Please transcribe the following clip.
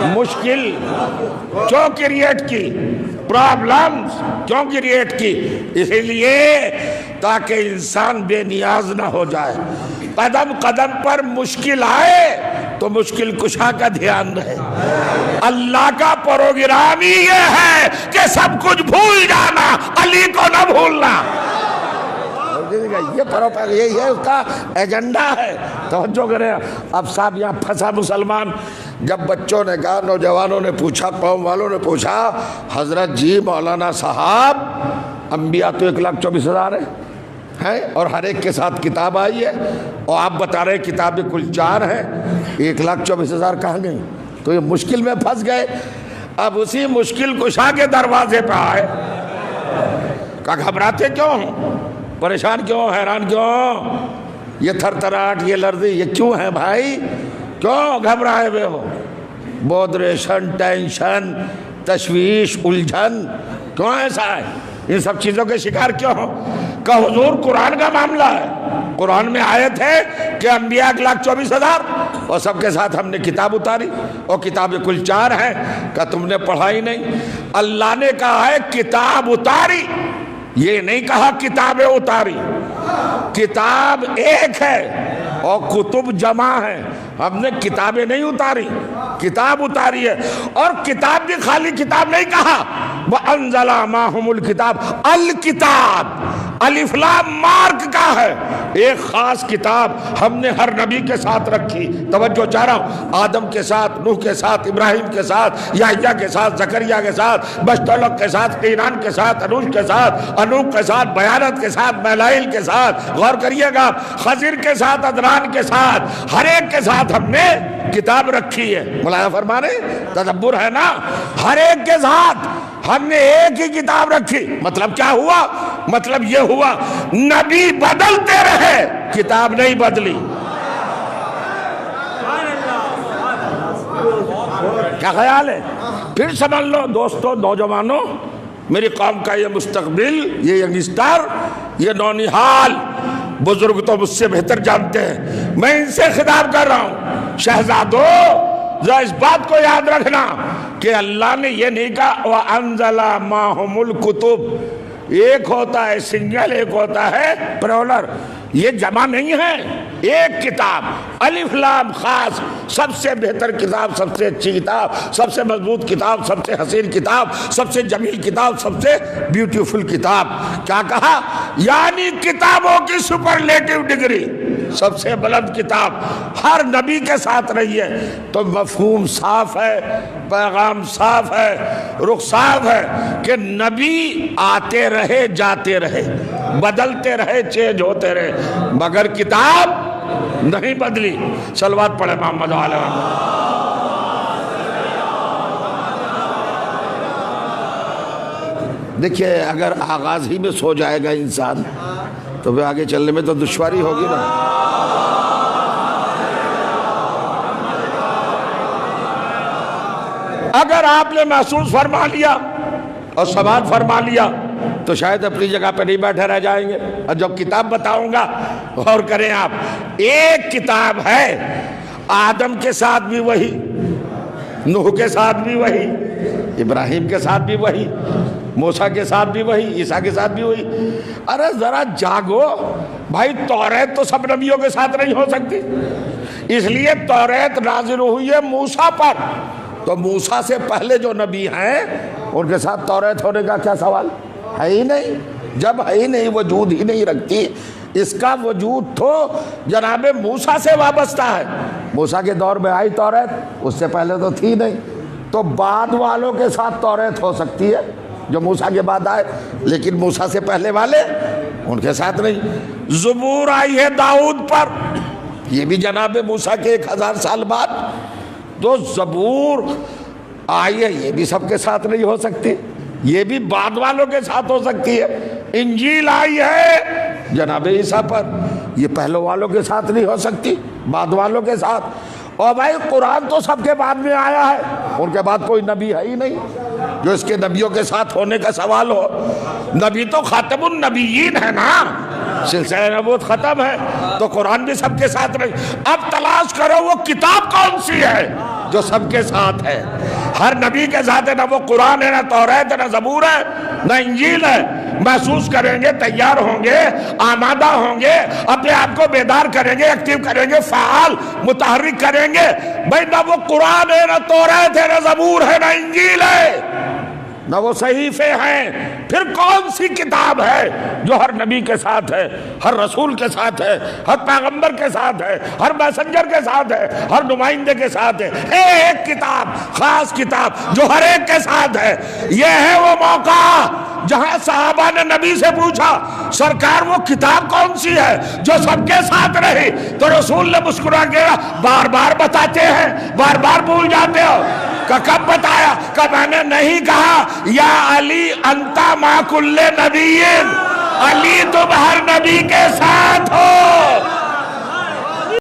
مشکل کیوں کریٹ کی، پرابلمز کیوں کریٹ کی؟ اسی لیے تاکہ انسان بے نیاز نہ ہو جائے، قدم قدم پر مشکل آئے تو مشکل کشا کا دھیان رہے۔ اللہ کا پروگرام ہی یہ ہے کہ سب کچھ بھول جانا، علی کو نہ بھولنا۔ یہی ہے اس کا ایجنڈا ہے، توجہ کریں۔ اب صاحب یہاں پھنسا مسلمان، جب بچوں نے کہا، نوجوانوں نے پوچھا، قوم والوں نے پوچھا، حضرت جی مولانا صاحب انبیاء تو 1,24,000 ہیں اور ہر ایک کے ساتھ کتاب آئی ہے، اور آپ بتا رہے کتابیں کل 4 ہیں، 1,24,000 کہاں گئی؟ تو یہ مشکل میں پھنس گئے۔ اب اسی مشکل کشا کے دروازے پہ آئے، کہا گھبراتے کیوں، پریشان کیوں، حیران کیوں، یہ تھر تھراہٹ، یہ لرزی، یہ کیوں ہے بھائی؟ کیوں گھبرائے ہوئے ہو؟ بودریشن، ٹینشن، تشویش، الجھن، کیوں ایسا ہے؟ ان سب چیزوں کے شکار کیوں ہو؟ کہ حضور قرآن کا معاملہ ہے، قرآن میں آیت ہے کہ انبیاء 1,24,000 اور سب کے ساتھ ہم نے کتاب اتاری، اور کتابیں کل 4 ہیں، کہ تم نے پڑھا ہی نہیں۔ اللہ نے کہا ہے کتاب اتاری، یہ نہیں کہا کتابیں اتاری۔ کتاب ایک ہے اور کتب جمع ہیں، ہم نے کتابیں نہیں اتاری، کتاب اتاری ہے۔ اور کتاب بھی خالی کتاب نہیں کہا، وَأَنزَلَ مَعَهُمُ الْكِتَابَ، الکتاب الف لام مارک کا ہے، ایک خاص کتاب ہم نے ہر نبی کے ساتھ رکھی۔ توجہ چاہ رہا ہوں، آدم کے ساتھ، نوح کے ساتھ، ابراہیم کے ساتھ، یحییٰ کے ساتھ، زکریا کے ساتھ، بشتولق کے ساتھ، قینان کے ساتھ، انوش کے ساتھ، انوق کے ساتھ، بیانت کے ساتھ، میلائیل کے ساتھ، غور کریے گا، خضر کے ساتھ، ادران کے ساتھ، ہر ایک کے ساتھ ہم نے کتاب رکھی ہے۔ مولانا فرما رہے تدبر ہے نا، ہر ایک کے ساتھ ہم نے ایک ہی کتاب رکھی۔ مطلب کیا ہوا؟ مطلب یہ ہوا نبی بدلتے رہے، کتاب نہیں بدلی۔ کیا خیال ہے؟ پھر سمجھ لو دوستو، نوجوانوں، میری قوم کا یہ مستقبل، یہ ینگسٹر، یہ نونہال، بزرگ تو مجھ سے بہتر جانتے ہیں، میں ان سے خطاب کر رہا ہوں۔ شہزادو، ذرا اس بات کو یاد رکھنا کہ اللہ نے یہ نہیں کہا وَأَنزَلَ مَعَهُمُ الْكُتُبِ، ایک ہوتا ہے سنگل، ایک ہوتا ہے پلورل، یہ جمع نہیں ہے، ایک کتاب الف لام خاص، سب سے بہتر کتاب، سب سے اچھی کتاب، سب سے مضبوط کتاب، سب سے حسین کتاب، سب سے جمیل کتاب، سب سے بیوٹیفل کتاب۔ کیا کہا؟ یعنی کتابوں کی سپرلیٹو ڈگری، سب سے بلند کتاب ہر نبی کے ساتھ رہی ہے۔ تو مفہوم صاف ہے، پیغام صاف ہے، رخ صاف ہے کہ نبی آتے رہے، جاتے رہے، بدلتے رہے، چینج ہوتے رہے، مگر کتاب نہیں بدلی۔ صلوات پڑھے محمد علیہ وسلم۔ دیکھیے اگر آغاز ہی میں سو جائے گا انسان تو پھر آگے چلنے میں تو دشواری ہوگی نا۔ اگر آپ نے محسوس فرما لیا اور سماعت فرما لیا تو شاید اپنی جگہ پہ نہیں بیٹھے رہ جائیں گے۔ اور جو کتاب بتاؤں گا غور کریں آپ، ایک کتاب ہے، آدم کے ساتھ بھی وہی، نوح کے ساتھ بھی وہی، ابراہیم کے ساتھ بھی وہی، موسیٰ کے ساتھ بھی وہی، عیسیٰ کے ساتھ بھی وہی۔ ارے ذرا جاگو بھائی، توریت تو سب نبیوں کے ساتھ نہیں ہو سکتی، اس لیے توریت نازل ہوئی ہے موسیٰ پر، تو موسیٰ سے پہلے جو نبی ہیں ان کے ساتھ توریت ہونے کا کیا سوال ہے ہی نہیں۔ جب ہے ہی نہیں، وجود ہی نہیں رکھتی، اس کا وجود تو جناب موسیٰ سے وابستہ ہے۔ موسیٰ کے دور میں آئی توریت، اس سے پہلے تو تھی نہیں، تو بعد والوں کے ساتھ توریت ہو سکتی ہے جو موسیٰ کے بعد آئے، لیکن موسیٰ سے پہلے والے ان کے ساتھ نہیں۔ زبور آئی ہے داؤد پر، یہ بھی جناب موسیٰ کے 1000 سال بعد، تو زبور آئی ہے، یہ بھی سب کے ساتھ نہیں ہو سکتی، یہ بھی بعد والوں کے ساتھ ہو سکتی ہے۔ انجیل آئی ہے جناب عیسیٰ پر، یہ پہلوں والوں کے ساتھ نہیں ہو سکتی، بعد والوں کے ساتھ۔ اور بھائی قرآن تو سب کے بعد میں آیا ہے، ان کے بعد کوئی نبی ہے ہی نہیں جو اس کے نبیوں کے ساتھ ہونے کا سوال ہو۔ نبی تو خاتم النبیین ہے نا، سلسلہ نبوت ختم ہے تو قرآن بھی سب کے ساتھ رہے. اب تلاش کرو وہ کتاب کون سی ہے جو سب کے ساتھ ہے. ہر نبی کے ساتھ ہے، نہ وہ قرآن ہے، نہ توریت ہے، نہ زبور ہے، نہ انجیل ہے. محسوس کریں گے، تیار ہوں گے، آمادہ ہوں گے، اپنے آپ کو بیدار کریں گے، ایکٹیو کریں گے، فعال متحرک کریں گے. بھائی نہ وہ قرآن ہے، نہ توریت ہے، نہ زبور ہے، نہ انجیل ہے، نہ وہ صحیفے ہیں. پھر کون سی کتاب ہے جو ہر نبی کے ساتھ ہے، ہر رسول کے ساتھ ہے، ہر پیغمبر کے ساتھ ہے، ہر میسنجر کے ساتھ ہے، ہر نمائندے کے ساتھ ہے؟ ایک کتاب، خاص کتاب جو ہر ایک کے ساتھ ہے. یہ ہے وہ موقع جہاں صحابہ نے نبی سے پوچھا سرکار وہ کتاب کون سی ہے جو سب کے ساتھ رہی؟ تو رسول نے مسکرا کے بار بار بتاتے ہیں، بار بار بھول جاتے ہو. کہ کب بتایا؟ کہ میں نے نہیں کہا یا علی انتا ما کل نبیین، علی تم ہر نبی کے ساتھ ہو.